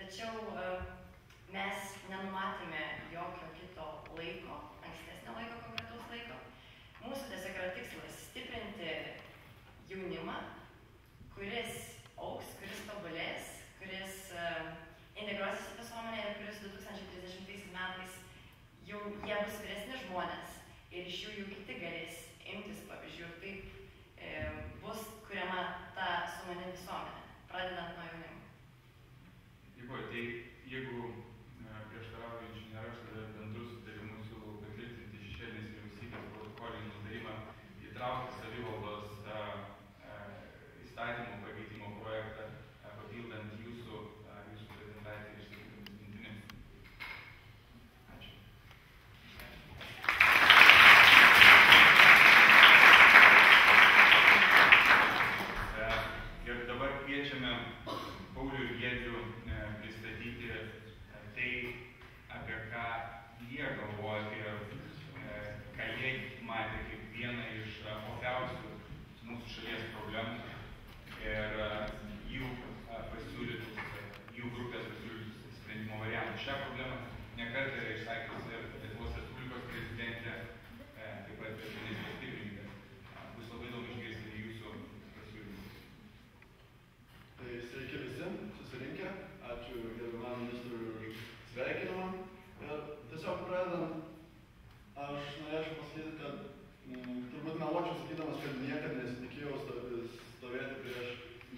tačiau mes nenumatėme jokio kito laiko, ankstesnio laiko, konkretaus laiko. Mūsų tiesiog yra tikslas stiprinti jaunimą, kuris augs, kuris tobulės, kuris integruosis į visuomenę ir kuris 2030 metais jau jie bus vyresni žmonės ir iš jų jau kiti galės imtis pavyzdžių ir taip bus kuriama ta sumani visuomenė, pradedant nuo jaunimo. Dėkuoju, tai jeigu prieštaraujančių nėra, aš tada bendrus sutarimus siūlau patvirtinti šešėlinės vyriausybės protokolinį nutarimą įtraukti savivaldos įstatymų pakeitimo projektą, papildant jūsų prezentaciją išsakytomis mintimis. Ačiū. Ir dabar kviečiame Paulių ir Giedrių pristatyti tai, apie ką jie galvoja ir ką jie matė kaip vieną iš opiausių mūsų šalies problemų ir jų grupės pasiūlytus sprendimo variantus. Šią problemą nekartą yra išsakiusi ir Lietuvos Respublikos prezidentė, taip pat ministras pirmininkas. Bus labai daug išgirsti jūsų pasiūlymus. Tai sveiki visi susirinkę. Ačiū gerbiamam ministrui už sveikinimą. Ir tiesiog pradedant, aš norėčiau pasakyti, kad turbūt meluočiau sakydamas, kad niekada nesitikėjau stovėti prieš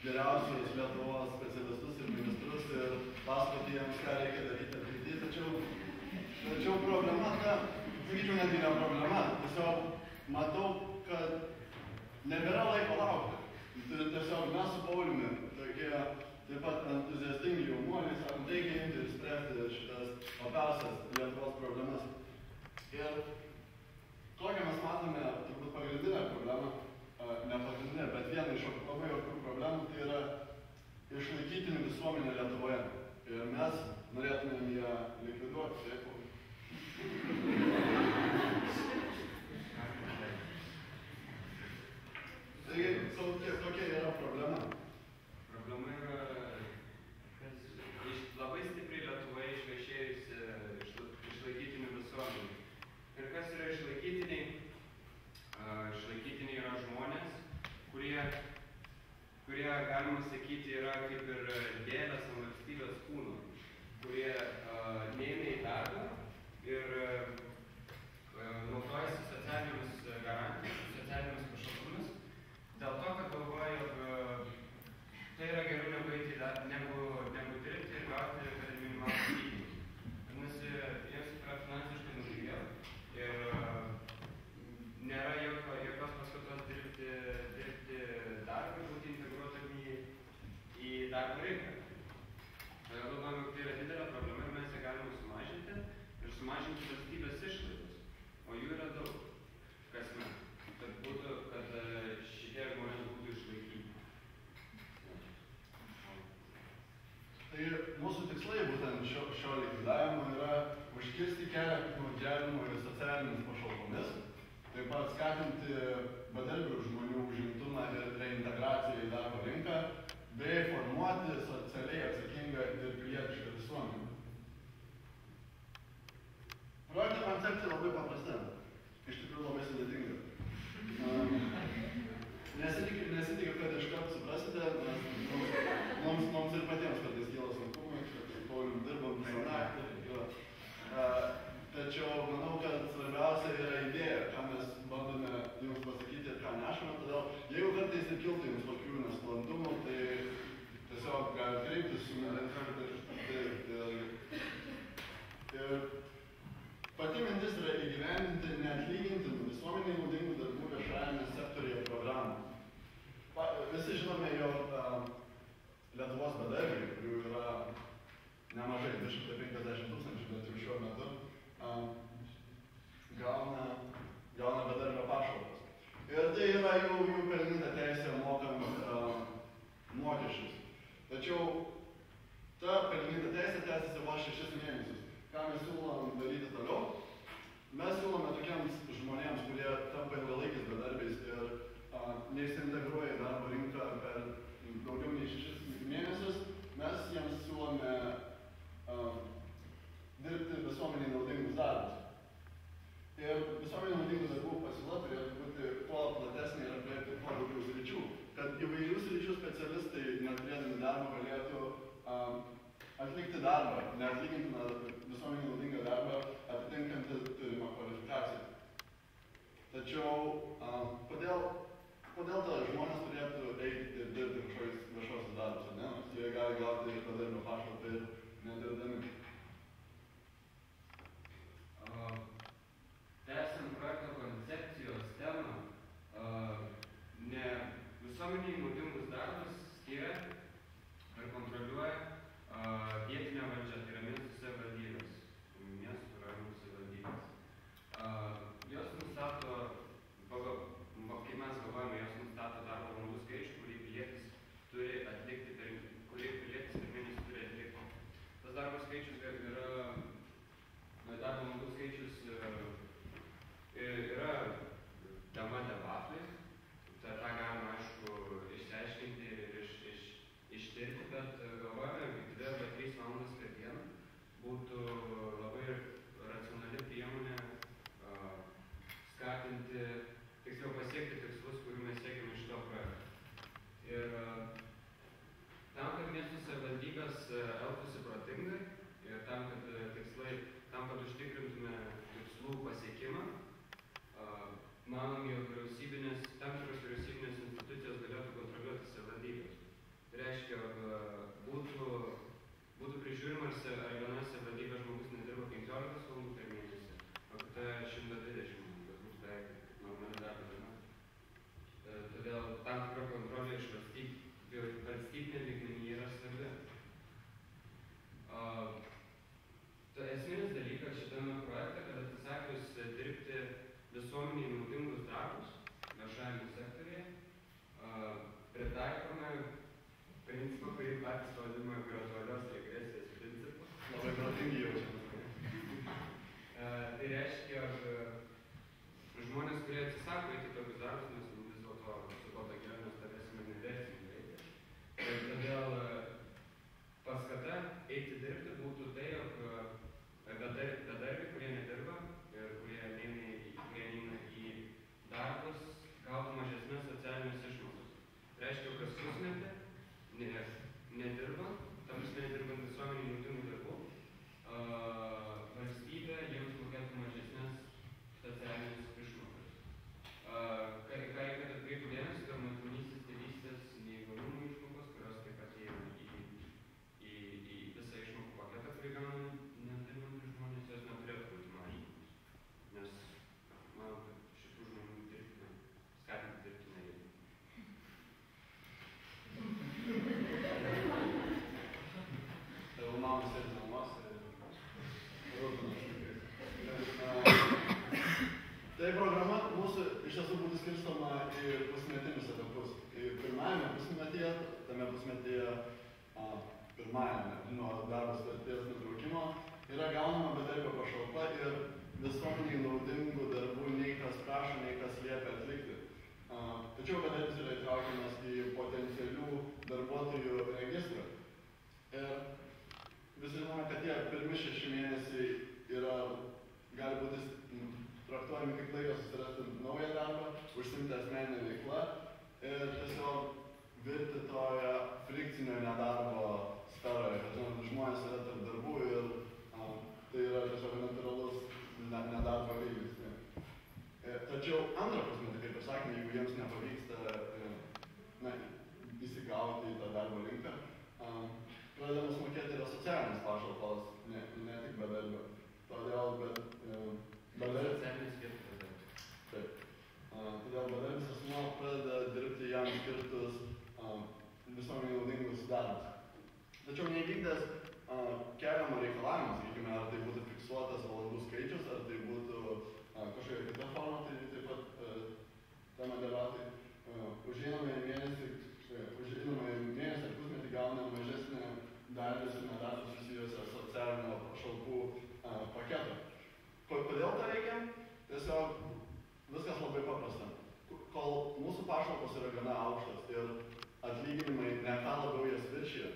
geriausius Lietuvos specialistus ir ministrus ir pasakoti jiems, ką reikia daryti ateityje. Tačiau problema ta, sakyčiau, netgi ne problema. Tiesiog matau, kad nebėra laiko laukti. Tiesiog mes su Pauliumi, tokie taip pat entuziastingi jaunuoliai, sakom, reikia imti ir spręsti šitas opiausias Lietuvos problemas. Ir kokią mes matome, turbūt pagrindinę problemą, ne pagrindinę, bet vieną iš labai opių problemų, tai yra išlaikytinių visuomenė Lietuvoje. Ir mes norėtumėm ją likviduoti, taip? Taigi, kokia yra problema? Problema yra labai stipriai Lietuvoje išvešėjusi išlaikytinių visuomenių. Ir kas yra išlaikytiniai? Išlaikytiniai yra žmonės, kurie galima sakyti, yra kaip ir dėlės ant valstybės kūno, kurie neina į darbą ir naudojasi socialinėmis garantijomis, socialinėmis pašalpomis, dėl to, kad galvoja, jog tai yra geriau negu dirbti ir gauti minimalų atlyginimą. Vadinasi, jiems yra finansiškai naudingiau ir nėra jokios paskatos dirbti darbą ir būti integruotami į darbo rinką. Galvojame, kad tai yra didelė problema ir mes ją galime sumažinti ir sumažinti valstybės išlaidas, o jų yra daug kasmet, kad šitie žmonės būtų išlaikyti. Tai mūsų tikslai būtent šio likvidavimo yra užkirsti kelią piktnaudžiavimui ir socialinėmis pašalpomis, taip pat skatinti bedarbių žmonių užimtumą ir reintegraciją į darbo rinką, bei formuoti socialiai atsakingą ir pilietišką visuomenę. Projekto koncepcija labai paprasta, iš tikrųjų labai sudėtinga. Nesitikiu, kad iškart suprasite, nes mums ir patiems kartais kyla sunkumai, kad su Paulium dirbam visą naktį. Tačiau manau, kad svarbiausia yra idėja, ką mes bandome jums pasakyti ir ką nešame. Todėl, jeigu kartais ir kiltų jums tokių nesklandumų, tai tiesiog galite kreiptis su ir pati mintis yra įgyvendinti neatlygintinų visuomeniai naudingų darbų viešajame sektoriuje programą. Visi žinome, jog Lietuvos bedarbiai, kurių yra nemažai, 250 000, bet jau šiuo metu, gauna bedarbio pašalpas. Ir tai yra jų pelnyta teisė mokant mokesčius. Tačiau ta pelnyta teisė tęsiasi vos 6 mėnesius. Ką mes siūlom daryti toliau? Mes siūlome tokiems žmonėms, kurie tampa ilgalaikiais bedarbiais ir neišsiintegruoja į darbo rinką per daugiau nei 6 mėnesius, mes jiems siūlome specialistai, neturėdami darbo, galėtų atlikti darbą, neatlygintiną visuomenį naudingą darbą, atitinkantį turimą kvalifikaciją. Tačiau kodėl ta žmonės turėtų eiti ir dirbti viešuosius darbus, ne? Jie gali gauti ir bedarbio pašalpą ir nedirbdami. Tęsiant projekto koncepcijos temą, ne visuomeniai naudingus darbus skiria ir kontroliuoja vietinė valdžia, tai yra miestų savivaldybės, miestų rajonų savivaldybės. Jos nustato, kaip mes galvojame, jos nustato darbo valandų skaičių, kurį pilietis turi atlikti, kurį pilietis per mėnesį turi atlikti. Tas darbo skaičius yra, darbo valandų skaičius yra tema debatui. Tai tą galima, aišku, išsiaiškinti ir ištirti, bet galvojame, kad 2 arba 3 valandas per dieną būtų labai racionali priemonė skatinti, tiksliau pasiekti tikslus, kurių mes siekime iš to projekto. Ir tam, kad miestų savivaldybės elgtųsi protingai ir tam, kad užtikrintume tikslų pasiekimą, manom, jog tam tikros vyriausybinės institucijos galėtų kontroliuoti savivaldybės. Tai reiškia, jog būtų prižiūrima, ar viena savivaldybė žmogus nedirba 15 valandų per mėnesį, o kita 120 valandų, kas būtų beveik normali darbo diena. Todėl tam tikra kontrolė iš valstybinė lygmenyje yra svarbi. Esminis dalykas šitame projekte, kad atsisakius dirbti visuomeniai naudingus darbus viešajame sektoriuje, pritaikome principą, kurį patys vadiname virtualios regresijos principu. Labai protingi jaučiame. Tai reiškia, jog žmonės, kurie atsisako eiti tokius darbus, nes vis dėlto su to geriau mes turėsime neversinį veiklą. Ir todėl paskata eiti dirbti būtų tai, jog bedarbiai, kurie nedirba ir kurie neina į darbus, gautų mažesnės socialinės išmokos. Reiškia, kas pusmetį nedirbant, tam prasme nedirbant visuomeniai naudingų darbų, valstybė jiems mokėtų mažesnės socialinės išmokas. Ką reikėtų atkreipti dėmesį, kad motinystės, tėvystės, neįgalumo išmokos, kurios taip pat įeina į visą išmokų paketą, kurį gauna nedirbantys žmonės, jos neturėtų būti mažinamos. Nes, manau, kad šitų žmonių skatinti dirbti nereikia. Tavo mamos sėdi namuose ir rūpina tai programa mūsų iš tiesų būtų skirstoma į pusmetinius etapus. Pirmajame pusmetyje, tame pusmetyje pirmajame nuo darbo sutarties nutraukimo yra gaunama bedarbio pašalpa ir visuomeniai naudingų darbų nei kas prašo, nei kas liepia atlikti. Tačiau bedarbis yra įtraukiamas į potencialių darbuotojų registrą. Ir visi žinome, kad tie pirmi 6 mėnesiai gali būti traktuojami kaip laikas susirasti naują darbą, užsiimti asmeninę veiklą ir tiesiog virti toje frikcinio nedarbo sferoje, kad žmonės yra tarp darbų ir tai yra tiesiog natūralus nedarbo lygis. Tačiau antrą pusmetį, kaip ir sakėme, jeigu jiems nepavyksta įsigauti į tą darbo rinką, pradedamos mokėti yra socialinės pašalpos, ne tik bedarbio. Todėl bedarbis asmuo pradeda dirbti jam skirtus visuomeniai naudingus darbus. Tačiau neįvykdęs keliamą reikalavimą, sakykime, ar tai būtų fiksuotas valandų skaičius, ar tai būtų kažkokia kita forma, tai taip pat tema debatai. Už einamąjį mėnesį ar pusmetį gauna mažesnę darbus ir nedarbus susijusią socialinio pašalpų paketą. Kodėl to reikia? Tiesiog viskas labai paprasta. Kol mūsų pašalpos yra gana aukštos ir atlyginimai ne ką labiau jas viršija,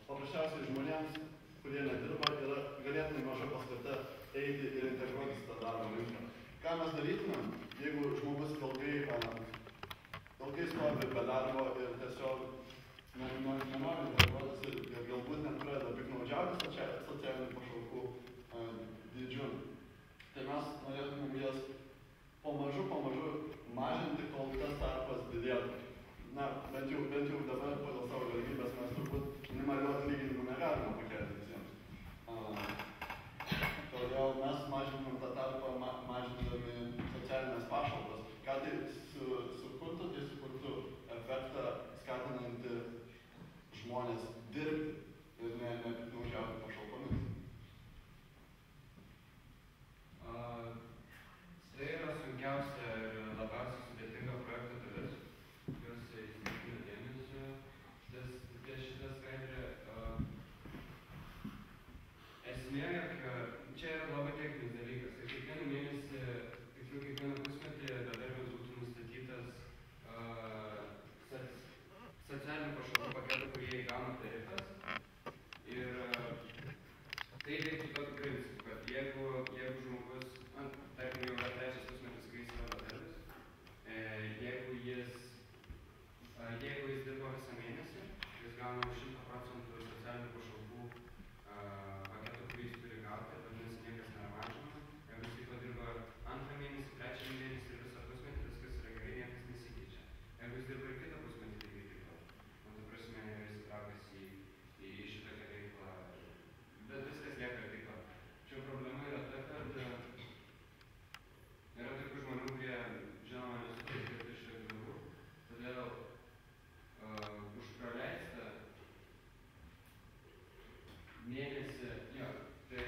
paprasčiausiai žmonėms, kurie nedirba, yra ganėtinai maža paskata eiti ir integruotis tą darbo rinką. Ką mes darytumėm, jeigu žmogus ilgai ilgai stovi be darbo ir tiesiog nenori darbuotis ir galbūt net pradeda piktnaudžiauti socialinių pašalpų dydžiu. Tai mes norėtumėm jas pamažu mažinti, kol tas tarpas didėtų. Na, bent jau dabar pagal savo galimybės mes turbūt minimalių atlyginimų negalime pakelti visiems. Todėl mes mažinam tą tarpą mažindami socialinės pašalpas. Ką tai sukurtų? Tai sukurtų efektą skatinantį žmonės dirbti ir nepiktnaudžiauti pašalpomis. Tai yra sunkiausia ir labiausiai sudėtinga projekto dalis, kurios įsitikinę dėmesio. Šitą skaidrę esmė, jog čia yra labai techninis dalykas. Ir kiekvieną mėnesį, tiksliau kiekvieną pusmetį bedarbiams būtų nustatytas socialinių pašalpų paketų, kurie įgauna tarifas. Ir tai veiktų tokiu principu, kad jeigu žmogus, tarkim, jau yra trečias pusmetis, kai jis yra bedarbis, jeigu jis dirba visą mėnesį, jis gauna 100% socialinių pašalpų paketų, kurį jis turi gauti, vadinasi, niekas nėra mažinama. Jeigu jis taip pat dirba antrą mėnesį, trečią mėnesį ir visą pusmetį, viskas yra gerai, niekas nesikeičia. Jeigu jis dirba ir kitą pusmetį, tai taip pat. Ta prasme, yra įsitraukęs į šitokią veiklą, bet viskas lieka taip pat. Čia problema yra ta, kad yra tokių žmonių, kurie, žinoma, nesuteikia dirbti šitokių darbų, todėl už praleistą mėnesį, jo, tai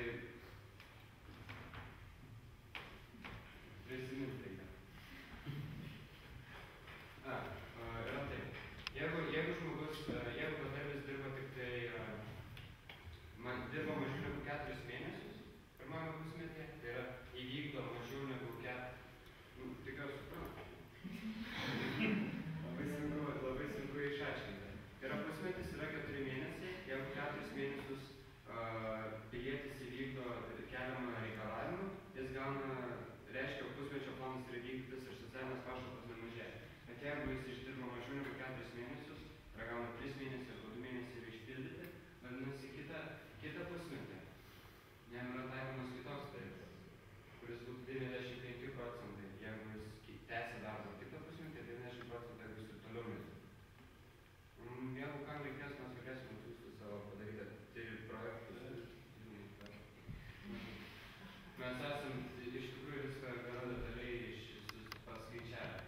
prisiminti reikia. Yra taip. Jeigu žmogus, jeigu bedarbis dirba tik tai, dirba mažiau negu 4 mėnesius pirmame pusmetyje, tai yra įvykdo mažiau negu 4, tikriausiai suprantu. Labai sunku išaiškinti. Tai yra pusmetis yra 4 mėnesiai, jeigu 4 mėnesius pilietis įvykdo keliamą reikalavimą, jis gauna, reiškia, pusmečio planas yra vykdytas ir socialinės pašalpos nemažėja. Bet jeigu jis išdirba mažiau negu 4 mėnesius, yra gauna 3 mėnesius arba 2 mėnesiai yra išpildyti, vadinasi kitą pusmetį. Jam yra taikomas kitoks tarifas, kuris būtų 95%, jeigu jis tęsia darbą kitą pusmetį, 90%, jeigu jis ir toliau mėtų. Jeigu kam reikės, mes galėsime atsiųsti savo padaryti projektus. Mes esam iš tikrųjų viską gana detaliai paskaičiavę.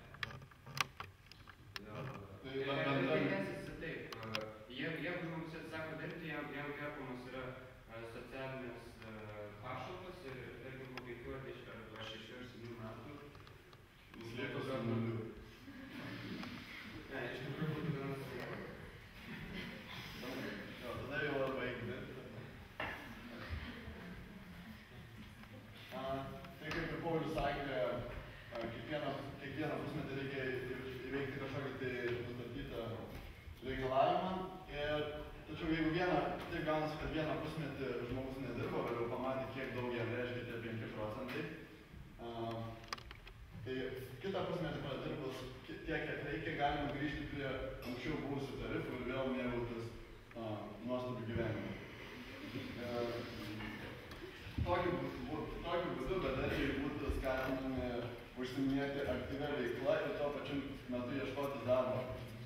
Taip, jeigu žmogus atsisako dirbti, jam kerpamos yra socialinės pašalpos ir tarkim po 5 ar 6 ar 7 metų. Jis lieka su nuliu. Ne, iš tikrųjų būtų gana sunku. Tada jau arba eik dirbti. Tai kaip ir Paulius sakė, kiekvieną pusmetį reikia įveikti kažkokį tai nustatytą reikalavimą. Tačiau jeigu taip gaunasi, kad vieną pusmetį žmogus nedirbo, vėliau pamatė, kiek daug jam reiškia tie 5%, tai kitą pusmetį pradirbus tiek, kiek reikia, galima grįžti prie anksčiau buvusių tarifų ir vėl mėgautis nuostabių gyvenimų. Tokiu būdu bedarbiai būtų skatinami užsiiminėti aktyvia veikla ir tuo pačiu metu ieškoti